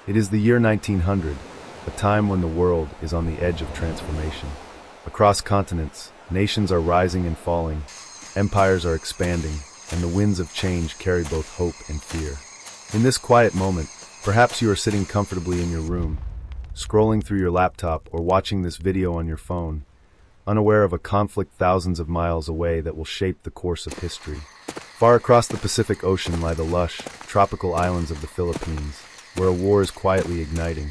It is the year 1900, a time when the world is on the edge of transformation. Across continents, nations are rising and falling, empires are expanding, and the winds of change carry both hope and fear. In this quiet moment, perhaps you are sitting comfortably in your room, scrolling through your laptop or watching this video on your phone, unaware of a conflict thousands of miles away that will shape the course of history. Far across the Pacific Ocean lie the lush, tropical islands of the Philippines, where a war is quietly igniting.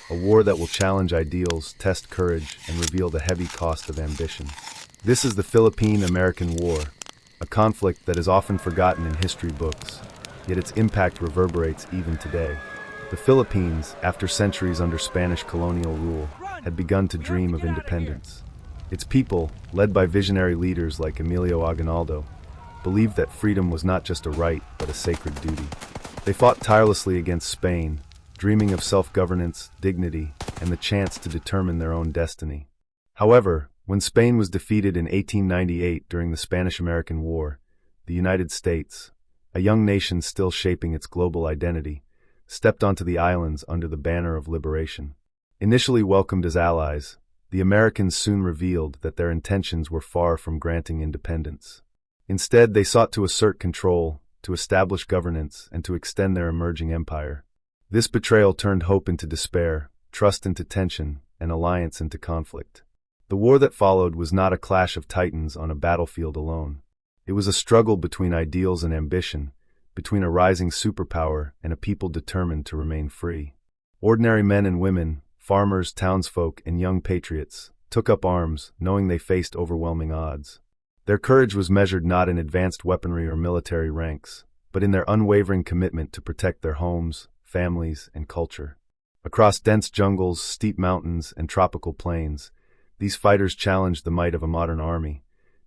A war that will challenge ideals, test courage, and reveal the heavy cost of ambition. This is the Philippine-American War, a conflict that is often forgotten in history books, yet its impact reverberates even today. The Philippines, after centuries under Spanish colonial rule, had begun to dream of independence. Its people, led by visionary leaders like Emilio Aguinaldo, believed that freedom was not just a right, but a sacred duty. They fought tirelessly against Spain, dreaming of self-governance, dignity, and the chance to determine their own destiny. However, when Spain was defeated in 1898 during the Spanish-American War, the United States, a young nation still shaping its global identity, stepped onto the islands under the banner of liberation. Initially welcomed as allies, the Americans soon revealed that their intentions were far from granting independence. Instead, they sought to assert control, to establish governance, and to extend their emerging empire. This betrayal turned hope into despair, trust into tension, and alliance into conflict. The war that followed was not a clash of titans on a battlefield alone. It was a struggle between ideals and ambition, between a rising superpower and a people determined to remain free. Ordinary men and women, farmers, townsfolk, and young patriots, took up arms, knowing they faced overwhelming odds. Their courage was measured not in advanced weaponry or military ranks, but in their unwavering commitment to protect their homes, families, and culture. Across dense jungles, steep mountains, and tropical plains, these fighters challenged the might of a modern army,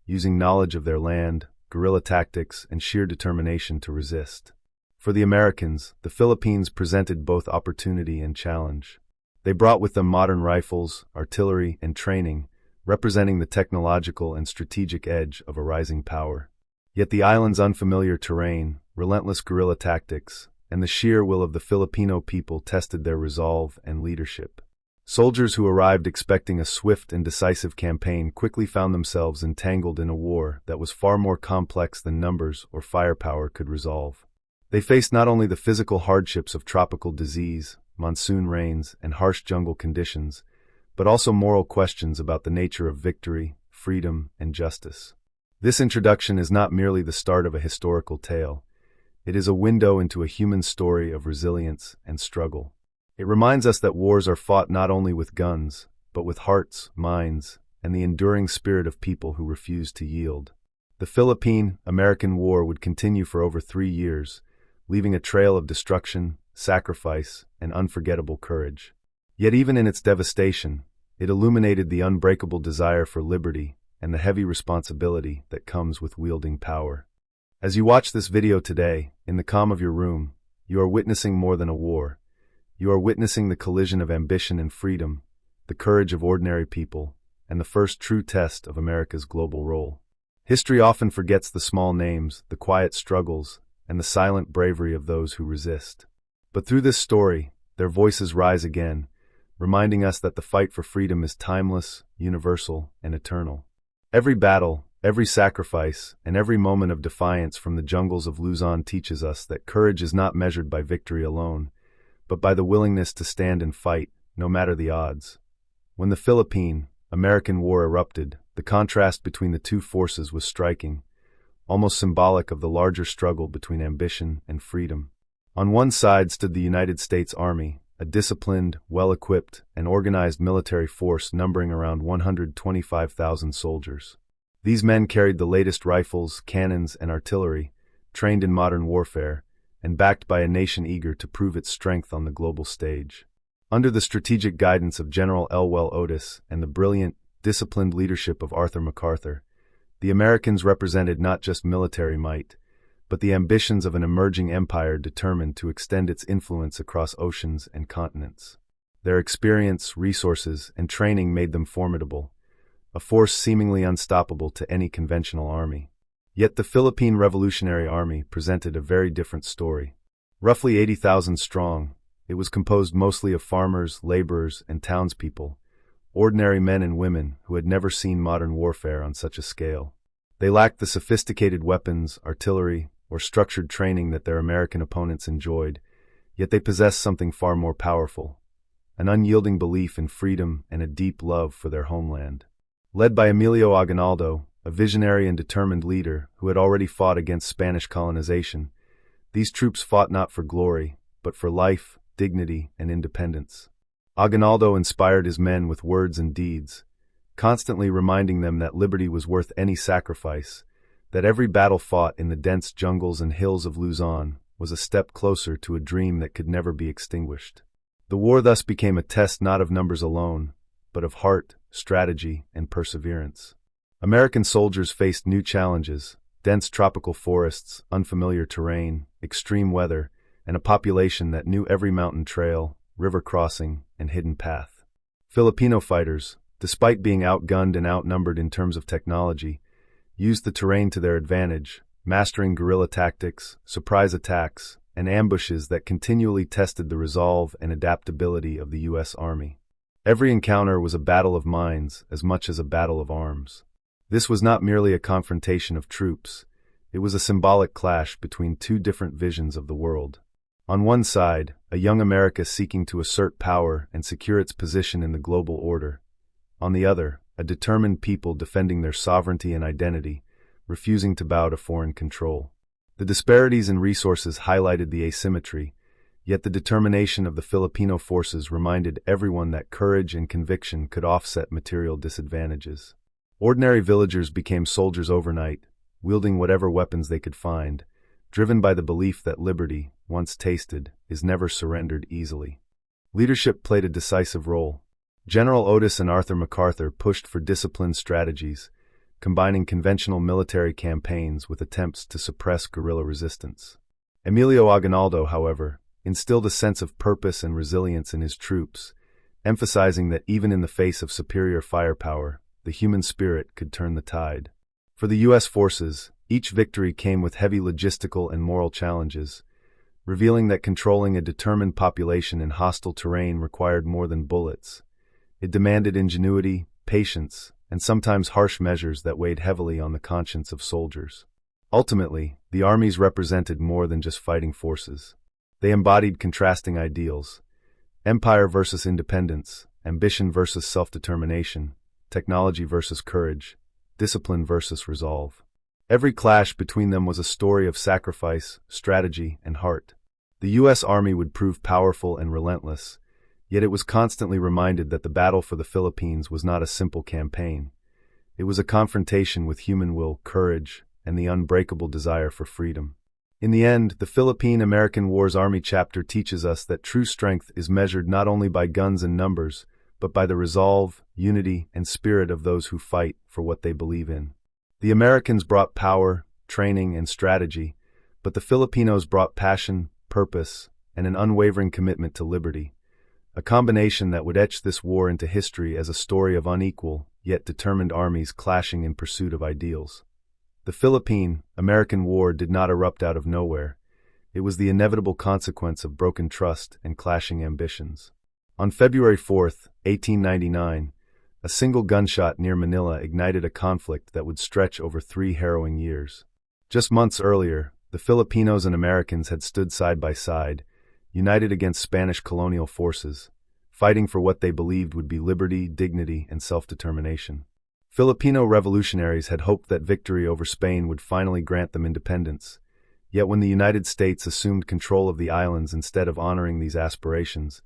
using knowledge of their land, guerrilla tactics, and sheer determination to resist. For the Americans, the Philippines presented both opportunity and challenge. They brought with them modern rifles, artillery, and training, representing the technological and strategic edge of a rising power. Yet the island's unfamiliar terrain, relentless guerrilla tactics, and the sheer will of the Filipino people tested their resolve and leadership. Soldiers who arrived expecting a swift and decisive campaign quickly found themselves entangled in a war that was far more complex than numbers or firepower could resolve. They faced not only the physical hardships of tropical disease, monsoon rains, and harsh jungle conditions, but also moral questions about the nature of victory, freedom, and justice. This introduction is not merely the start of a historical tale. It is a window into a human story of resilience and struggle. It reminds us that wars are fought not only with guns, but with hearts, minds, and the enduring spirit of people who refuse to yield. The Philippine-American War would continue for over 3 years, leaving a trail of destruction, sacrifice, and unforgettable courage. Yet even in its devastation, it illuminated the unbreakable desire for liberty and the heavy responsibility that comes with wielding power. As you watch this video today, in the calm of your room, you are witnessing more than a war. You are witnessing the collision of ambition and freedom, the courage of ordinary people, and the first true test of America's global role. History often forgets the small names, the quiet struggles, and the silent bravery of those who resist. But through this story, their voices rise again, reminding us that the fight for freedom is timeless, universal, and eternal. Every battle, every sacrifice, and every moment of defiance from the jungles of Luzon teaches us that courage is not measured by victory alone, but by the willingness to stand and fight, no matter the odds. When the Philippine-American War erupted, the contrast between the two forces was striking, almost symbolic of the larger struggle between ambition and freedom. On one side stood the United States Army, a disciplined, well-equipped, and organized military force numbering around 125,000 soldiers. These men carried the latest rifles, cannons, and artillery, trained in modern warfare, and backed by a nation eager to prove its strength on the global stage. Under the strategic guidance of General Elwell Otis and the brilliant, disciplined leadership of Arthur MacArthur, the Americans represented not just military might, but the ambitions of an emerging empire determined to extend its influence across oceans and continents. Their experience, resources, and training made them formidable, a force seemingly unstoppable to any conventional army. Yet the Philippine Revolutionary Army presented a very different story. Roughly 80,000 strong, It was composed mostly of farmers, laborers, and townspeople, ordinary men and women who had never seen modern warfare on such a scale. They lacked the sophisticated weapons, artillery, or structured training that their American opponents enjoyed, yet they possessed something far more powerful: an unyielding belief in freedom and a deep love for their homeland. Led by Emilio Aguinaldo, a visionary and determined leader who had already fought against Spanish colonization, these troops fought not for glory, but for life, dignity, and independence. Aguinaldo inspired his men with words and deeds, constantly reminding them that liberty was worth any sacrifice, that every battle fought in the dense jungles and hills of Luzon was a step closer to a dream that could never be extinguished. The war thus became a test not of numbers alone, but of heart, strategy, and perseverance. American soldiers faced new challenges: dense tropical forests, unfamiliar terrain, extreme weather, and a population that knew every mountain trail, river crossing, and hidden path. Filipino fighters, despite being outgunned and outnumbered in terms of technology, used the terrain to their advantage, mastering guerrilla tactics, surprise attacks, and ambushes that continually tested the resolve and adaptability of the U.S. Army. Every encounter was a battle of minds as much as a battle of arms. This was not merely a confrontation of troops, it was a symbolic clash between two different visions of the world. On one side, a young America seeking to assert power and secure its position in the global order. On the other, a determined people defending their sovereignty and identity, refusing to bow to foreign control. The disparities in resources highlighted the asymmetry, yet the determination of the Filipino forces reminded everyone that courage and conviction could offset material disadvantages. Ordinary villagers became soldiers overnight, wielding whatever weapons they could find, driven by the belief that liberty, once tasted, is never surrendered easily. Leadership played a decisive role. General Otis and Arthur MacArthur pushed for disciplined strategies, combining conventional military campaigns with attempts to suppress guerrilla resistance. Emilio Aguinaldo, however, instilled a sense of purpose and resilience in his troops, emphasizing that even in the face of superior firepower, the human spirit could turn the tide. For the U.S. forces, each victory came with heavy logistical and moral challenges, revealing that controlling a determined population in hostile terrain required more than bullets. It demanded ingenuity, patience, and sometimes harsh measures that weighed heavily on the conscience of soldiers. Ultimately, the armies represented more than just fighting forces. They embodied contrasting ideals: empire versus independence, ambition versus self-determination, technology versus courage, discipline versus resolve. Every clash between them was a story of sacrifice, strategy, and heart. The U.S. Army would prove powerful and relentless, yet it was constantly reminded that the battle for the Philippines was not a simple campaign. It was a confrontation with human will, courage, and the unbreakable desire for freedom. In the end, the Philippine-American War's Army chapter teaches us that true strength is measured not only by guns and numbers, but by the resolve, unity, and spirit of those who fight for what they believe in. The Americans brought power, training, and strategy, but the Filipinos brought passion, purpose, and an unwavering commitment to liberty, a combination that would etch this war into history as a story of unequal, yet determined armies clashing in pursuit of ideals. The Philippine-American War did not erupt out of nowhere. It was the inevitable consequence of broken trust and clashing ambitions. On February 4, 1899, a single gunshot near Manila ignited a conflict that would stretch over 3 harrowing years. Just months earlier, the Filipinos and Americans had stood side by side, united against Spanish colonial forces, fighting for what they believed would be liberty, dignity, and self-determination. Filipino revolutionaries had hoped that victory over Spain would finally grant them independence, yet when the United States assumed control of the islands instead of honoring these aspirations,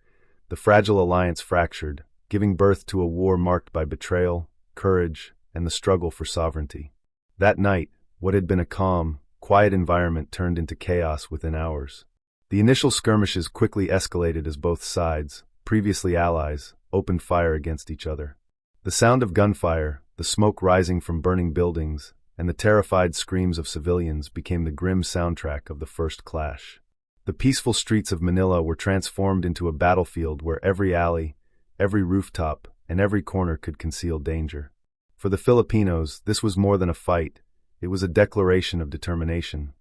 the fragile alliance fractured, giving birth to a war marked by betrayal, courage, and the struggle for sovereignty. That night, what had been a calm, quiet environment turned into chaos within hours. The initial skirmishes quickly escalated as both sides, previously allies, opened fire against each other. The sound of gunfire, the smoke rising from burning buildings, and the terrified screams of civilians became the grim soundtrack of the first clash. The peaceful streets of Manila were transformed into a battlefield where every alley, every rooftop, and every corner could conceal danger. For the Filipinos, this was more than a fight. It was a declaration of determination.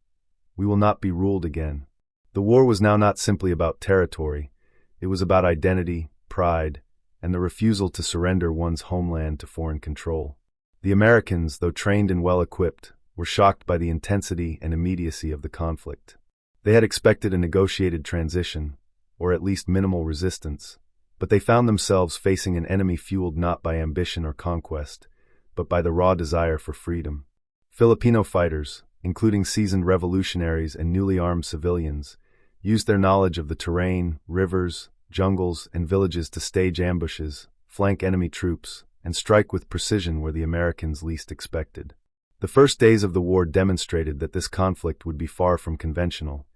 We will not be ruled again. The war was now not simply about territory. It was about identity, pride, and the refusal to surrender one's homeland to foreign control. The Americans, though trained and well-equipped, were shocked by the intensity and immediacy of the conflict. They had expected a negotiated transition, or at least minimal resistance, but they found themselves facing an enemy fueled not by ambition or conquest, but by the raw desire for freedom. Filipino fighters, including seasoned revolutionaries and newly armed civilians, used their knowledge of the terrain, rivers, jungles, and villages to stage ambushes, flank enemy troops, and strike with precision where the Americans least expected. The first days of the war demonstrated that this conflict would be far from conventional.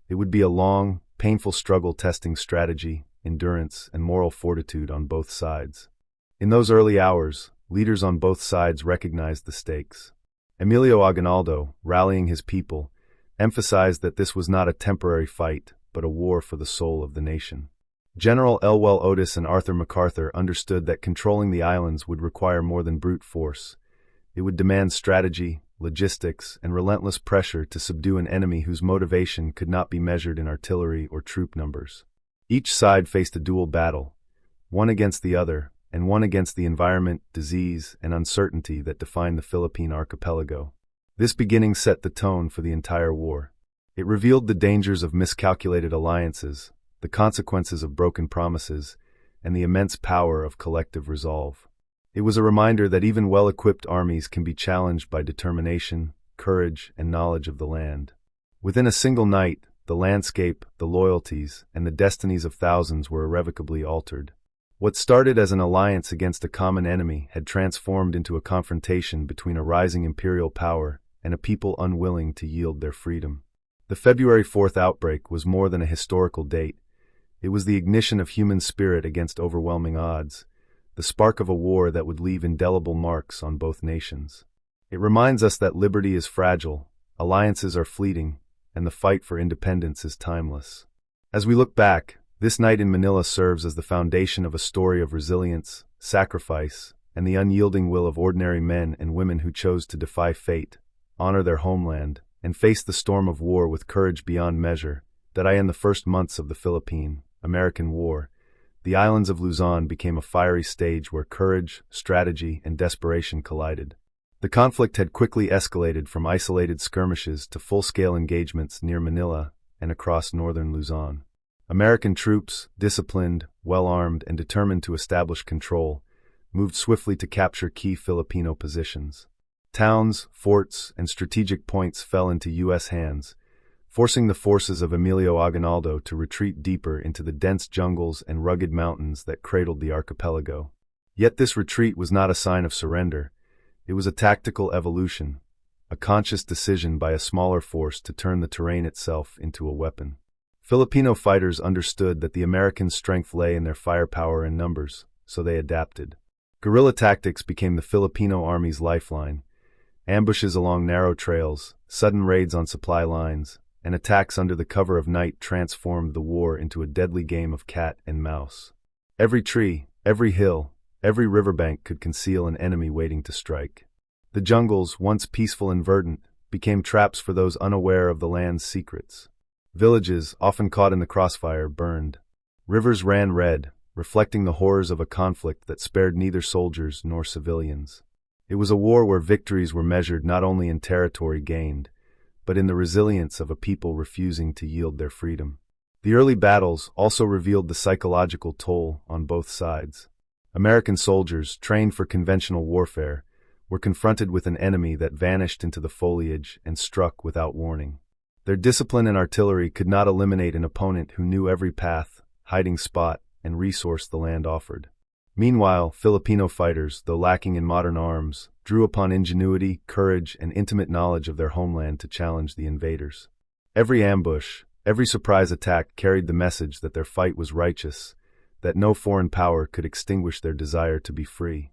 It would be a long, painful struggle testing strategy, endurance, and moral fortitude on both sides. In those early hours, leaders on both sides recognized the stakes. Emilio Aguinaldo, rallying his people, emphasized that this was not a temporary fight, but a war for the soul of the nation. General Elwell Otis and Arthur MacArthur understood that controlling the islands would require more than brute force. It would demand strategy, logistics, and relentless pressure to subdue an enemy whose motivation could not be measured in artillery or troop numbers. Each side faced a dual battle, one against the other, and one against the environment, disease, and uncertainty that defined the Philippine archipelago. This beginning set the tone for the entire war. It revealed the dangers of miscalculated alliances, the consequences of broken promises, and the immense power of collective resolve. It was a reminder that even well-equipped armies can be challenged by determination, courage, and knowledge of the land. Within a single night, the landscape, the loyalties, and the destinies of thousands were irrevocably altered. What started as an alliance against a common enemy had transformed into a confrontation between a rising imperial power and a people unwilling to yield their freedom. The February 4th outbreak was more than a historical date. It was the ignition of human spirit against overwhelming odds, the spark of a war that would leave indelible marks on both nations. It reminds us that liberty is fragile, alliances are fleeting, and the fight for independence is timeless. As we look back, this night in Manila serves as the foundation of a story of resilience, sacrifice, and the unyielding will of ordinary men and women who chose to defy fate, honor their homeland, and face the storm of war with courage beyond measure. That in the first months of the Philippine-American War, the islands of Luzon became a fiery stage where courage, strategy, and desperation collided. The conflict had quickly escalated from isolated skirmishes to full-scale engagements near Manila and across northern Luzon. American troops, disciplined, well-armed, and determined to establish control, moved swiftly to capture key Filipino positions. Towns, forts, and strategic points fell into U.S. hands, forcing the forces of Emilio Aguinaldo to retreat deeper into the dense jungles and rugged mountains that cradled the archipelago. Yet this retreat was not a sign of surrender. It was a tactical evolution, a conscious decision by a smaller force to turn the terrain itself into a weapon. Filipino fighters understood that the Americans' strength lay in their firepower and numbers, so they adapted. Guerrilla tactics became the Filipino Army's lifeline. Ambushes along narrow trails, sudden raids on supply lines, and attacks under the cover of night transformed the war into a deadly game of cat and mouse. Every tree, every hill, every riverbank could conceal an enemy waiting to strike. The jungles, once peaceful and verdant, became traps for those unaware of the land's secrets. Villages, often caught in the crossfire, burned. Rivers ran red, reflecting the horrors of a conflict that spared neither soldiers nor civilians. It was a war where victories were measured not only in territory gained, but in the resilience of a people refusing to yield their freedom. The early battles also revealed the psychological toll on both sides. American soldiers, trained for conventional warfare, were confronted with an enemy that vanished into the foliage and struck without warning. Their discipline and artillery could not eliminate an opponent who knew every path, hiding spot, and resource the land offered. Meanwhile, Filipino fighters, though lacking in modern arms, drew upon ingenuity, courage, and intimate knowledge of their homeland to challenge the invaders. Every ambush, every surprise attack carried the message that their fight was righteous, that no foreign power could extinguish their desire to be free.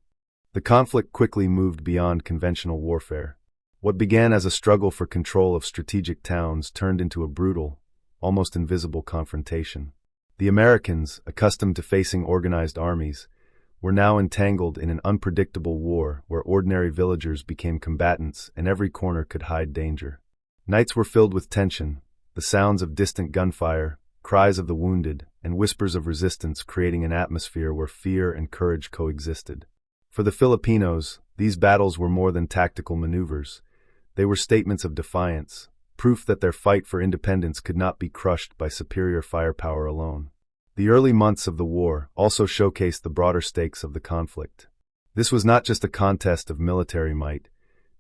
The conflict quickly moved beyond conventional warfare. What began as a struggle for control of strategic towns turned into a brutal, almost invisible confrontation. The Americans, accustomed to facing organized armies, were now entangled in an unpredictable war where ordinary villagers became combatants and every corner could hide danger. Nights were filled with tension, the sounds of distant gunfire, cries of the wounded, and whispers of resistance creating an atmosphere where fear and courage coexisted. For the Filipinos, these battles were more than tactical maneuvers. They were statements of defiance, proof that their fight for independence could not be crushed by superior firepower alone. The early months of the war also showcased the broader stakes of the conflict. This was not just a contest of military might,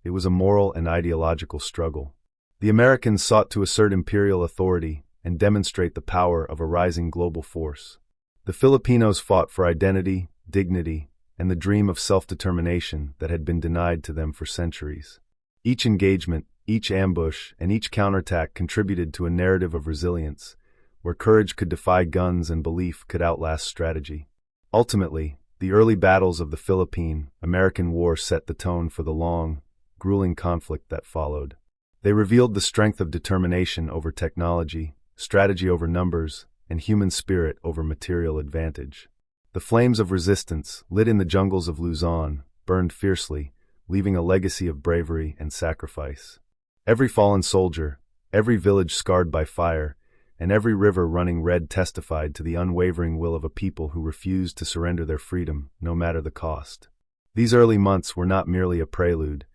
it was a moral and ideological struggle. The Americans sought to assert imperial authority and demonstrate the power of a rising global force. The Filipinos fought for identity, dignity, and the dream of self-determination that had been denied to them for centuries. Each engagement, each ambush, and each counterattack contributed to a narrative of resilience, where courage could defy guns and belief could outlast strategy. Ultimately, the early battles of the Philippine-American War set the tone for the long, grueling conflict that followed. They revealed the strength of determination over technology, strategy over numbers, and human spirit over material advantage. The flames of resistance, lit in the jungles of Luzon, burned fiercely, leaving a legacy of bravery and sacrifice. Every fallen soldier, every village scarred by fire, and every river running red testified to the unwavering will of a people who refused to surrender their freedom, no matter the cost. These early months were not merely a prelude.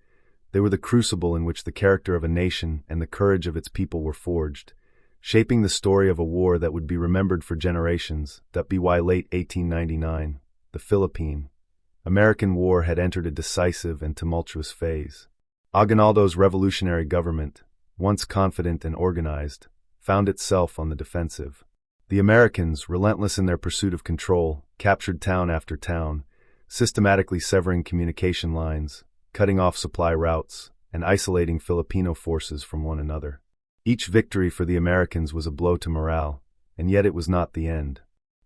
They were the crucible in which the character of a nation and the courage of its people were forged, shaping the story of a war that would be remembered for generations. By late 1899, the Philippine-American War had entered a decisive and tumultuous phase. Aguinaldo's revolutionary government, once confident and organized, found itself on the defensive. The Americans, relentless in their pursuit of control, captured town after town, systematically severing communication lines, cutting off supply routes, and isolating Filipino forces from one another. Each victory for the Americans was a blow to morale, and yet it was not the end.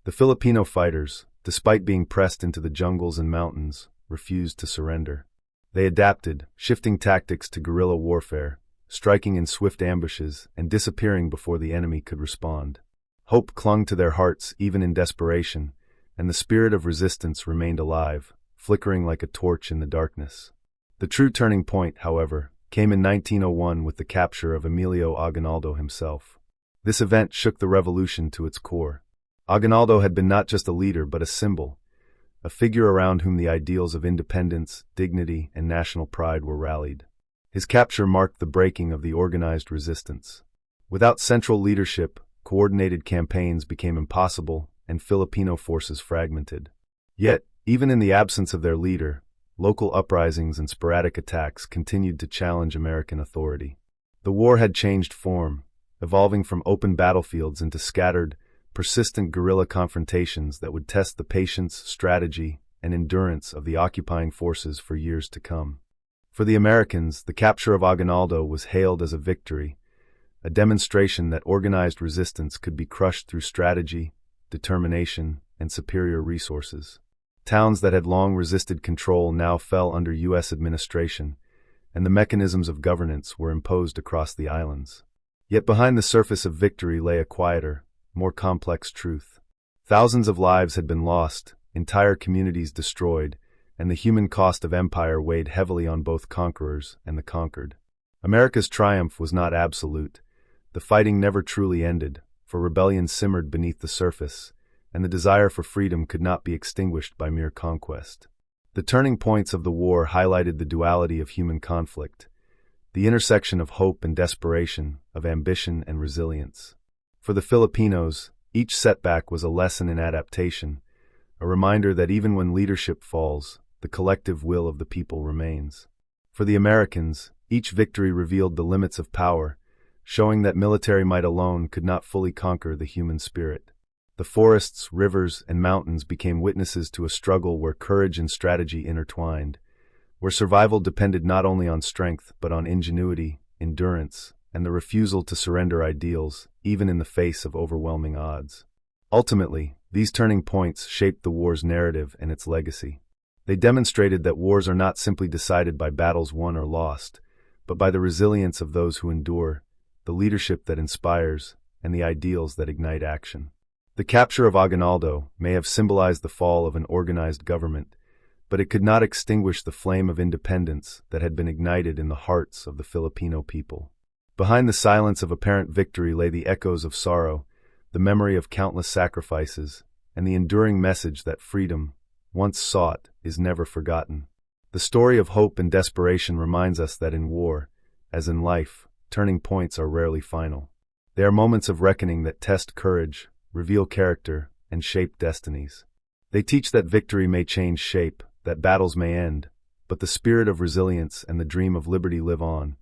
The Filipino fighters, despite being pressed into the jungles and mountains, refused to surrender. They adapted, shifting tactics to guerrilla warfare, striking in swift ambushes and disappearing before the enemy could respond. Hope clung to their hearts even in desperation, and the spirit of resistance remained alive, flickering like a torch in the darkness. The true turning point, however, came in 1901 with the capture of Emilio Aguinaldo himself. This event shook the revolution to its core. Aguinaldo had been not just a leader but a symbol, a figure around whom the ideals of independence, dignity, and national pride were rallied. His capture marked the breaking of the organized resistance. Without central leadership, coordinated campaigns became impossible, and Filipino forces fragmented. Yet, even in the absence of their leader, local uprisings and sporadic attacks continued to challenge American authority. The war had changed form, evolving from open battlefields into scattered, persistent guerrilla confrontations that would test the patience, strategy, and endurance of the occupying forces for years to come. For the Americans, the capture of Aguinaldo was hailed as a victory, a demonstration that organized resistance could be crushed through strategy, determination, and superior resources. Towns that had long resisted control now fell under U.S. administration, and the mechanisms of governance were imposed across the islands. Yet behind the surface of victory lay a quieter, more complex truth. Thousands of lives had been lost, entire communities destroyed, and the human cost of empire weighed heavily on both conquerors and the conquered. America's triumph was not absolute. The fighting never truly ended, for rebellion simmered beneath the surface, and the desire for freedom could not be extinguished by mere conquest. The turning points of the war highlighted the duality of human conflict, the intersection of hope and desperation, of ambition and resilience. For the Filipinos, each setback was a lesson in adaptation, a reminder that even when leadership falls, the collective will of the people remains. For the Americans, each victory revealed the limits of power, showing that military might alone could not fully conquer the human spirit. The forests, rivers, and mountains became witnesses to a struggle where courage and strategy intertwined, where survival depended not only on strength but on ingenuity, endurance, and the refusal to surrender ideals, even in the face of overwhelming odds. Ultimately, these turning points shaped the war's narrative and its legacy. They demonstrated that wars are not simply decided by battles won or lost, but by the resilience of those who endure, the leadership that inspires, and the ideals that ignite action. The capture of Aguinaldo may have symbolized the fall of an organized government, but it could not extinguish the flame of independence that had been ignited in the hearts of the Filipino people. Behind the silence of apparent victory lay the echoes of sorrow, the memory of countless sacrifices, and the enduring message that freedom, once sought, is never forgotten. The story of hope and desperation reminds us that in war, as in life, turning points are rarely final. They are moments of reckoning that test courage, reveal character, and shape destinies. They teach that victory may change shape, that battles may end, but the spirit of resilience and the dream of liberty live on,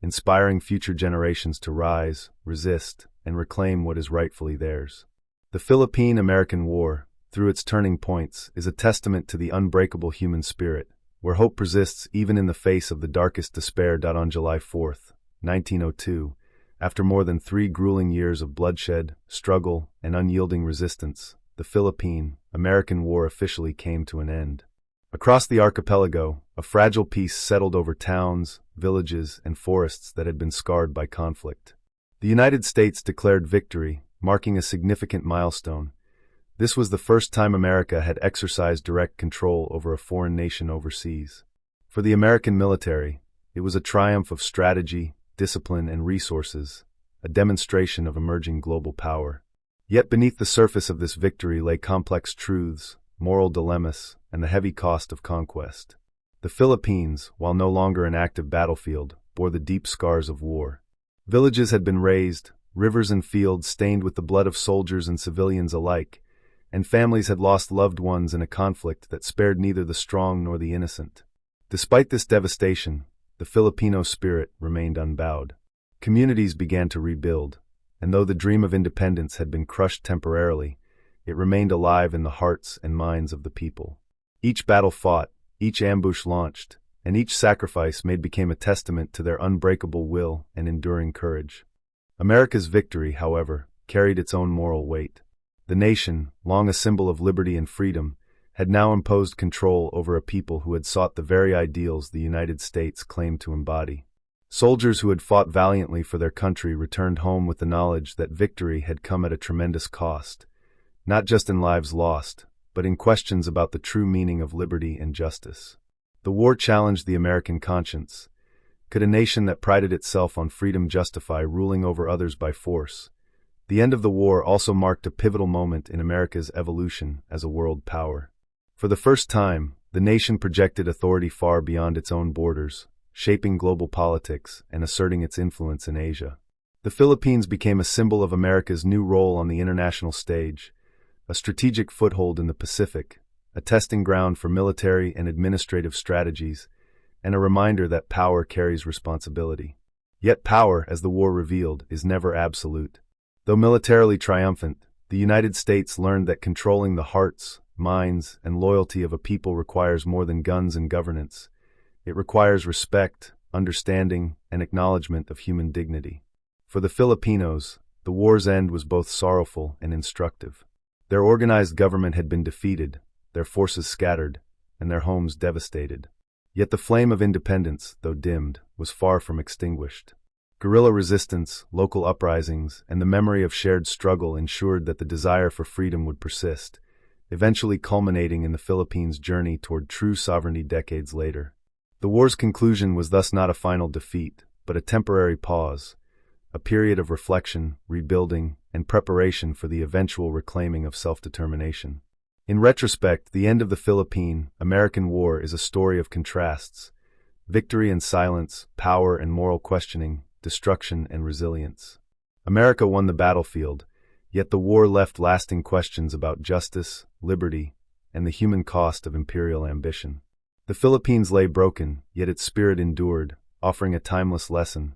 inspiring future generations to rise, resist, and reclaim what is rightfully theirs. The Philippine-American War, through its turning points, is a testament to the unbreakable human spirit, where hope persists even in the face of the darkest despair. On July 4, 1902, after more than 3 grueling years of bloodshed, struggle, and unyielding resistance, the Philippine-American War officially came to an end. Across the archipelago, a fragile peace settled over towns, villages, and forests that had been scarred by conflict. The United States declared victory, marking a significant milestone. This was the first time America had exercised direct control over a foreign nation overseas. For the American military, it was a triumph of strategy, discipline, and resources, a demonstration of emerging global power. Yet beneath the surface of this victory lay complex truths, moral dilemmas, and the heavy cost of conquest. The Philippines, while no longer an active battlefield, bore the deep scars of war. Villages had been razed, rivers and fields stained with the blood of soldiers and civilians alike, and families had lost loved ones in a conflict that spared neither the strong nor the innocent. Despite this devastation, the Filipino spirit remained unbowed. Communities began to rebuild, and though the dream of independence had been crushed temporarily, it remained alive in the hearts and minds of the people. Each battle fought, each ambush launched, and each sacrifice made became a testament to their unbreakable will and enduring courage. America's victory, however, carried its own moral weight. The nation, long a symbol of liberty and freedom, had now imposed control over a people who had sought the very ideals the United States claimed to embody. Soldiers who had fought valiantly for their country returned home with the knowledge that victory had come at a tremendous cost, not just in lives lost, but in questions about the true meaning of liberty and justice. The war challenged the American conscience. Could a nation that prided itself on freedom justify ruling over others by force? The end of the war also marked a pivotal moment in America's evolution as a world power. For the first time, the nation projected authority far beyond its own borders, shaping global politics and asserting its influence in Asia. The Philippines became a symbol of America's new role on the international stage, a strategic foothold in the Pacific, a testing ground for military and administrative strategies, and a reminder that power carries responsibility. Yet power, as the war revealed, is never absolute. Though militarily triumphant, the United States learned that controlling the hearts, minds, and loyalty of a people requires more than guns and governance. It requires respect, understanding, and acknowledgement of human dignity. For the Filipinos, the war's end was both sorrowful and instructive. Their organized government had been defeated, their forces scattered, and their homes devastated. Yet the flame of independence, though dimmed, was far from extinguished. Guerrilla resistance, local uprisings, and the memory of shared struggle ensured that the desire for freedom would persist, eventually culminating in the Philippines' journey toward true sovereignty decades later. The war's conclusion was thus not a final defeat, but a temporary pause, a period of reflection, rebuilding, and preparation for the eventual reclaiming of self-determination. In retrospect, the end of the Philippine-American War is a story of contrasts: victory and silence, power and moral questioning, destruction and resilience. America won the battlefield, yet the war left lasting questions about justice, liberty, and the human cost of imperial ambition. The Philippines lay broken, yet its spirit endured, offering a timeless lesson.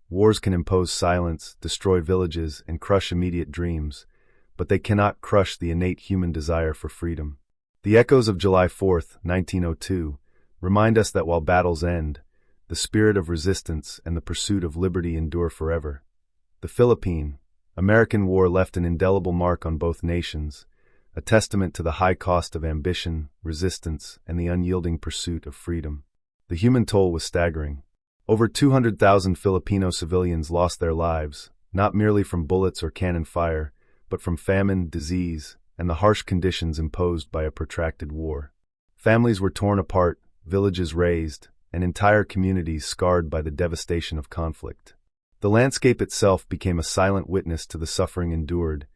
Wars can impose silence, destroy villages, and crush immediate dreams, but they cannot crush the innate human desire for freedom. The echoes of July 4, 1902, remind us that while battles end, the spirit of resistance and the pursuit of liberty endure forever. The Philippine-American War left an indelible mark on both nations, a testament to the high cost of ambition, resistance, and the unyielding pursuit of freedom. The human toll was staggering. Over 200,000 Filipino civilians lost their lives, not merely from bullets or cannon fire, but from famine, disease, and the harsh conditions imposed by a protracted war. Families were torn apart, villages razed, and entire communities scarred by the devastation of conflict. The landscape itself became a silent witness to the suffering endured,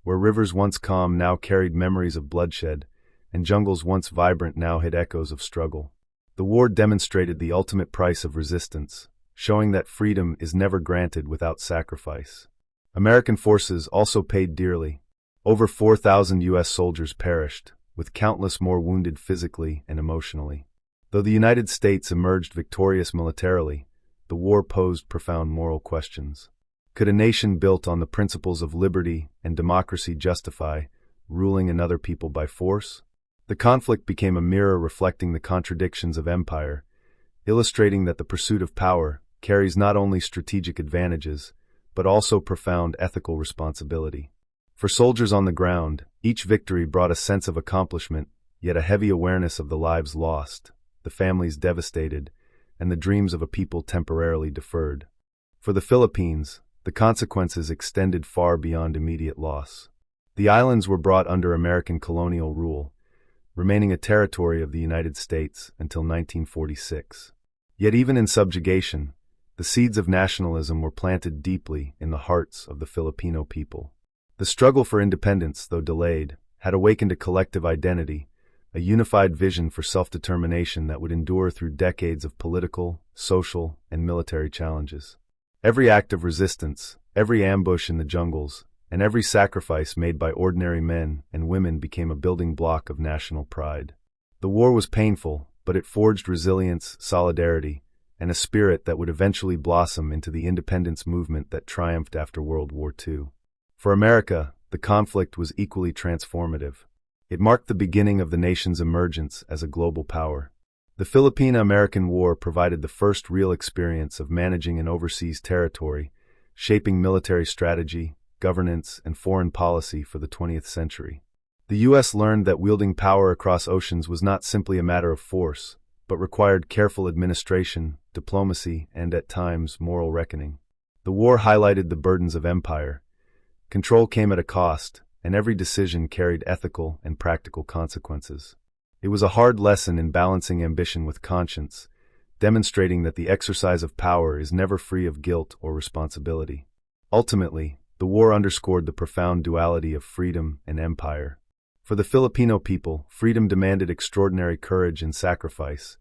where rivers once calm now carried memories of bloodshed, and jungles once vibrant now hid echoes of struggle. The war demonstrated the ultimate price of resistance, showing that freedom is never granted without sacrifice. American forces also paid dearly. Over 4,000 U.S. soldiers perished, with countless more wounded physically and emotionally. Though the United States emerged victorious militarily, the war posed profound moral questions. Could a nation built on the principles of liberty and democracy justify ruling another people by force? The conflict became a mirror reflecting the contradictions of empire, illustrating that the pursuit of power carries not only strategic advantages, but also profound ethical responsibility. For soldiers on the ground, each victory brought a sense of accomplishment, yet a heavy awareness of the lives lost, the families devastated, and the dreams of a people temporarily deferred. For the Philippines, the consequences extended far beyond immediate loss. The islands were brought under American colonial rule, remaining a territory of the United States until 1946. Yet even in subjugation, the seeds of nationalism were planted deeply in the hearts of the Filipino people. The struggle for independence, though delayed, had awakened a collective identity, a unified vision for self-determination that would endure through decades of political, social, and military challenges. Every act of resistance, every ambush in the jungles, and every sacrifice made by ordinary men and women became a building block of national pride. The war was painful, but it forged resilience, solidarity, and a spirit that would eventually blossom into the independence movement that triumphed after World War II. For America, the conflict was equally transformative. It marked the beginning of the nation's emergence as a global power. The Philippine-American War provided the first real experience of managing an overseas territory, shaping military strategy, governance, and foreign policy for the 20th century. The U.S. learned that wielding power across oceans was not simply a matter of force, but required careful administration, diplomacy, and, at times, moral reckoning. The war highlighted the burdens of empire. Control came at a cost, and every decision carried ethical and practical consequences. It was a hard lesson in balancing ambition with conscience, demonstrating that the exercise of power is never free of guilt or responsibility. Ultimately, the war underscored the profound duality of freedom and empire. For the Filipino people, freedom demanded extraordinary courage and sacrifice.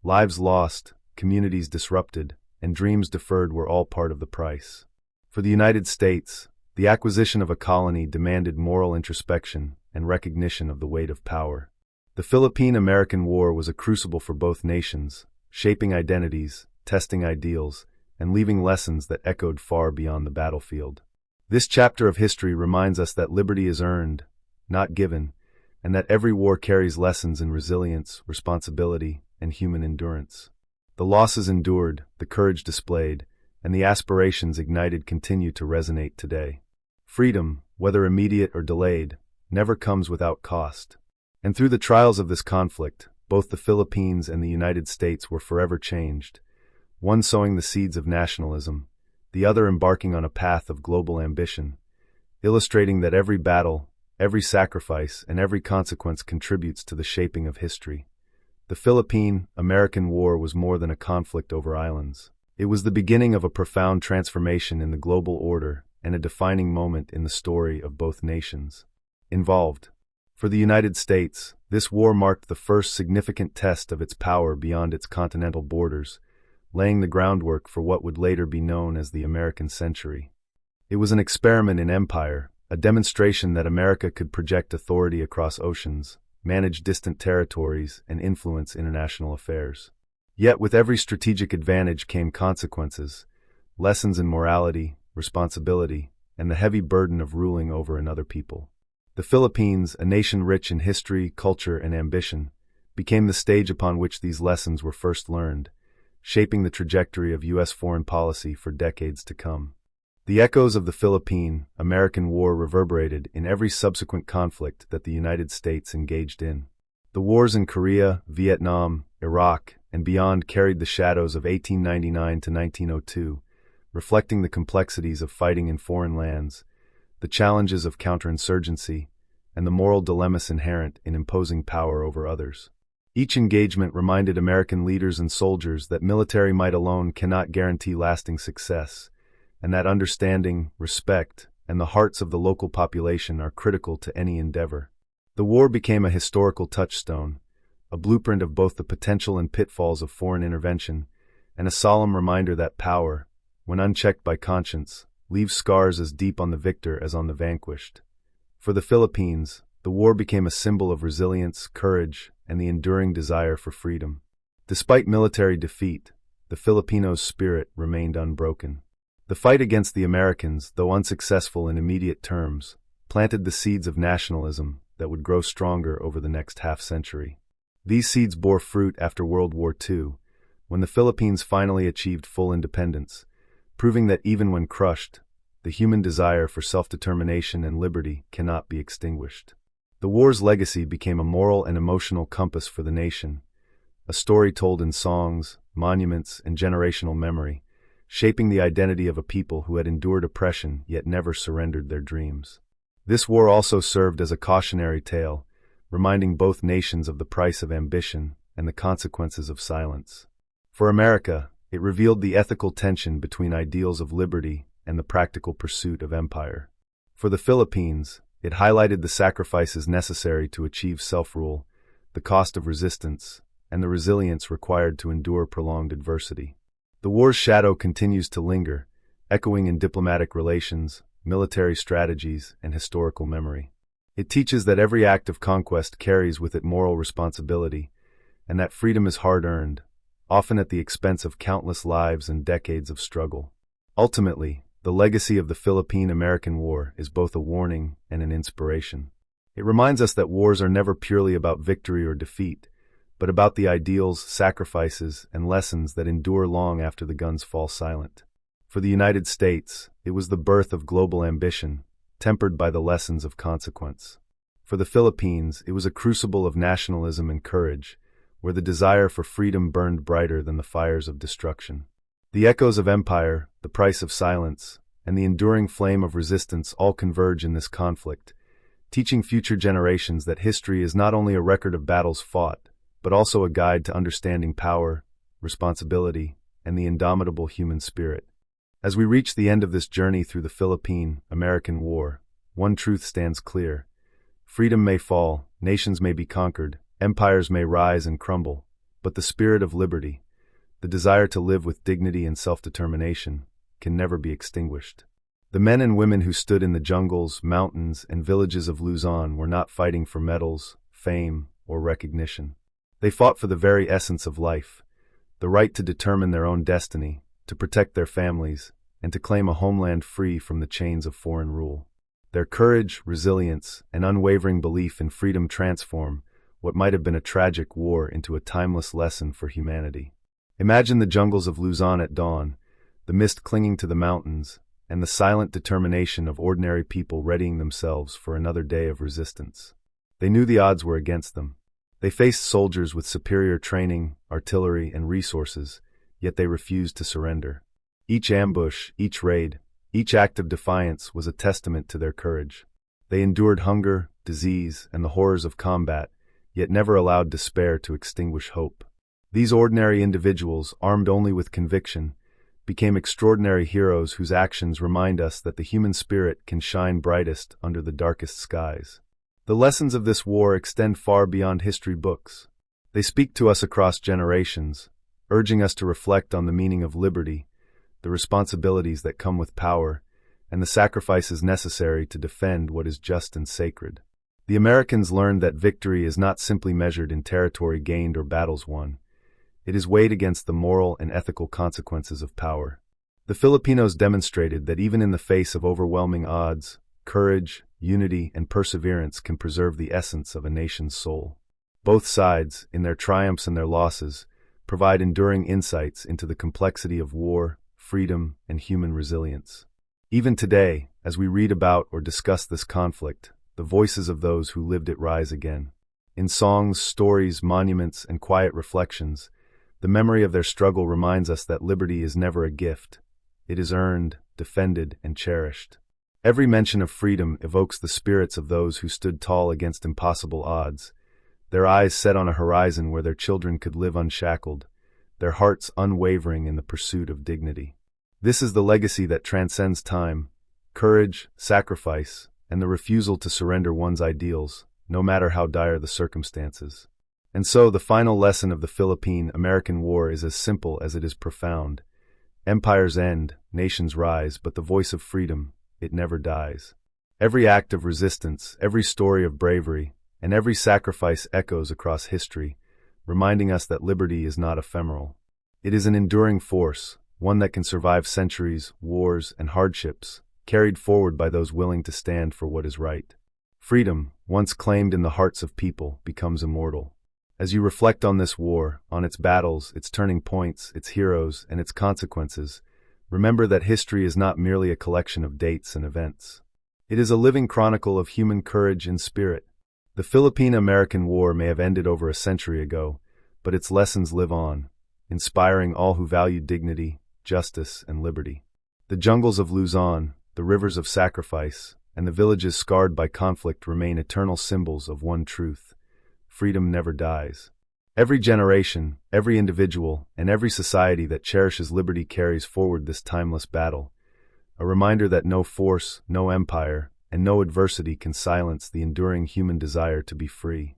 Lives lost, communities disrupted, and dreams deferred were all part of the price. For the United States, the acquisition of a colony demanded moral introspection and recognition of the weight of power. The Philippine-American War was a crucible for both nations, shaping identities, testing ideals, and leaving lessons that echoed far beyond the battlefield. This chapter of history reminds us that liberty is earned, not given, and that every war carries lessons in resilience, responsibility, and human endurance. The losses endured, the courage displayed, and the aspirations ignited continue to resonate today. Freedom, whether immediate or delayed, never comes without cost. And through the trials of this conflict, both the Philippines and the United States were forever changed, one sowing the seeds of nationalism, the other embarking on a path of global ambition, illustrating that every battle, every sacrifice, and every consequence contributes to the shaping of history. The Philippine-American War was more than a conflict over islands. It was the beginning of a profound transformation in the global order and a defining moment in the story of both nations involved. For the United States, this war marked the first significant test of its power beyond its continental borders, laying the groundwork for what would later be known as the American century. It was an experiment in empire, a demonstration that America could project authority across oceans, manage distant territories, and influence international affairs. Yet with every strategic advantage came consequences, lessons in morality, responsibility, and the heavy burden of ruling over another people. The Philippines, a nation rich in history, culture, and ambition, became the stage upon which these lessons were first learned, shaping the trajectory of U.S. foreign policy for decades to come. The echoes of the Philippine-American War reverberated in every subsequent conflict that the United States engaged in. The wars in Korea, Vietnam, Iraq, and beyond carried the shadows of 1899 to 1902, reflecting the complexities of fighting in foreign lands, the challenges of counterinsurgency, and the moral dilemmas inherent in imposing power over others. Each engagement reminded American leaders and soldiers that military might alone cannot guarantee lasting success, and that understanding, respect, and the hearts of the local population are critical to any endeavor. The war became a historical touchstone, a blueprint of both the potential and pitfalls of foreign intervention, and a solemn reminder that power, when unchecked by conscience, leaves scars as deep on the victor as on the vanquished. For the Philippines, the war became a symbol of resilience, courage, and the enduring desire for freedom. Despite military defeat, the Filipinos' spirit remained unbroken. The fight against the Americans, though unsuccessful in immediate terms, planted the seeds of nationalism that would grow stronger over the next half-century. These seeds bore fruit after World War II, when the Philippines finally achieved full independence, proving that even when crushed, the human desire for self-determination and liberty cannot be extinguished. The war's legacy became a moral and emotional compass for the nation, a story told in songs, monuments, and generational memory, shaping the identity of a people who had endured oppression yet never surrendered their dreams. This war also served as a cautionary tale, reminding both nations of the price of ambition and the consequences of silence. For America, it revealed the ethical tension between ideals of liberty and the practical pursuit of empire. For the Philippines, it highlighted the sacrifices necessary to achieve self-rule, the cost of resistance, and the resilience required to endure prolonged adversity. The war's shadow continues to linger, echoing in diplomatic relations, military strategies, and historical memory. It teaches that every act of conquest carries with it moral responsibility, and that freedom is hard-earned, often at the expense of countless lives and decades of struggle. Ultimately, the legacy of the Philippine-American War is both a warning and an inspiration. It reminds us that wars are never purely about victory or defeat, but about the ideals, sacrifices, and lessons that endure long after the guns fall silent. For the United States, it was the birth of global ambition, tempered by the lessons of consequence. For the Philippines, it was a crucible of nationalism and courage, where the desire for freedom burned brighter than the fires of destruction. The echoes of empire, the price of silence, and the enduring flame of resistance all converge in this conflict, teaching future generations that history is not only a record of battles fought, but also a guide to understanding power, responsibility, and the indomitable human spirit. As we reach the end of this journey through the Philippine-American War, one truth stands clear. Freedom may fall, nations may be conquered, empires may rise and crumble, but the spirit of liberty, the desire to live with dignity and self-determination, can never be extinguished. The men and women who stood in the jungles, mountains, and villages of Luzon were not fighting for medals, fame, or recognition. They fought for the very essence of life, the right to determine their own destiny, to protect their families, and to claim a homeland free from the chains of foreign rule. Their courage, resilience, and unwavering belief in freedom transform what might have been a tragic war into a timeless lesson for humanity. Imagine the jungles of Luzon at dawn, the mist clinging to the mountains, and the silent determination of ordinary people readying themselves for another day of resistance. They knew the odds were against them. They faced soldiers with superior training, artillery, and resources, yet they refused to surrender. Each ambush, each raid, each act of defiance was a testament to their courage. They endured hunger, disease, and the horrors of combat, yet never allowed despair to extinguish hope. These ordinary individuals, armed only with conviction, became extraordinary heroes whose actions remind us that the human spirit can shine brightest under the darkest skies. The lessons of this war extend far beyond history books. They speak to us across generations, urging us to reflect on the meaning of liberty, the responsibilities that come with power, and the sacrifices necessary to defend what is just and sacred. The Americans learned that victory is not simply measured in territory gained or battles won. It is weighed against the moral and ethical consequences of power. The Filipinos demonstrated that even in the face of overwhelming odds, courage, unity, and perseverance can preserve the essence of a nation's soul. Both sides, in their triumphs and their losses, provide enduring insights into the complexity of war, freedom, and human resilience. Even today, as we read about or discuss this conflict, the voices of those who lived it rise again. In songs, stories, monuments, and quiet reflections, the memory of their struggle reminds us that liberty is never a gift. It is earned, defended, and cherished. Every mention of freedom evokes the spirits of those who stood tall against impossible odds, their eyes set on a horizon where their children could live unshackled, their hearts unwavering in the pursuit of dignity. This is the legacy that transcends time, courage, sacrifice, and the refusal to surrender one's ideals, no matter how dire the circumstances. And so, the final lesson of the Philippine-American War is as simple as it is profound. Empires end, nations rise, but the voice of freedom, it never dies. Every act of resistance, every story of bravery, and every sacrifice echoes across history, reminding us that liberty is not ephemeral. It is an enduring force, one that can survive centuries, wars, and hardships, carried forward by those willing to stand for what is right. Freedom, once claimed in the hearts of people, becomes immortal. As you reflect on this war, on its battles, its turning points, its heroes, and its consequences, remember that history is not merely a collection of dates and events. It is a living chronicle of human courage and spirit. The Philippine-American War may have ended over a century ago, but its lessons live on, inspiring all who value dignity, justice, and liberty. The jungles of Luzon, the rivers of sacrifice, and the villages scarred by conflict remain eternal symbols of one truth: freedom never dies. Every generation, every individual, and every society that cherishes liberty carries forward this timeless battle, a reminder that no force, no empire, and no adversity can silence the enduring human desire to be free.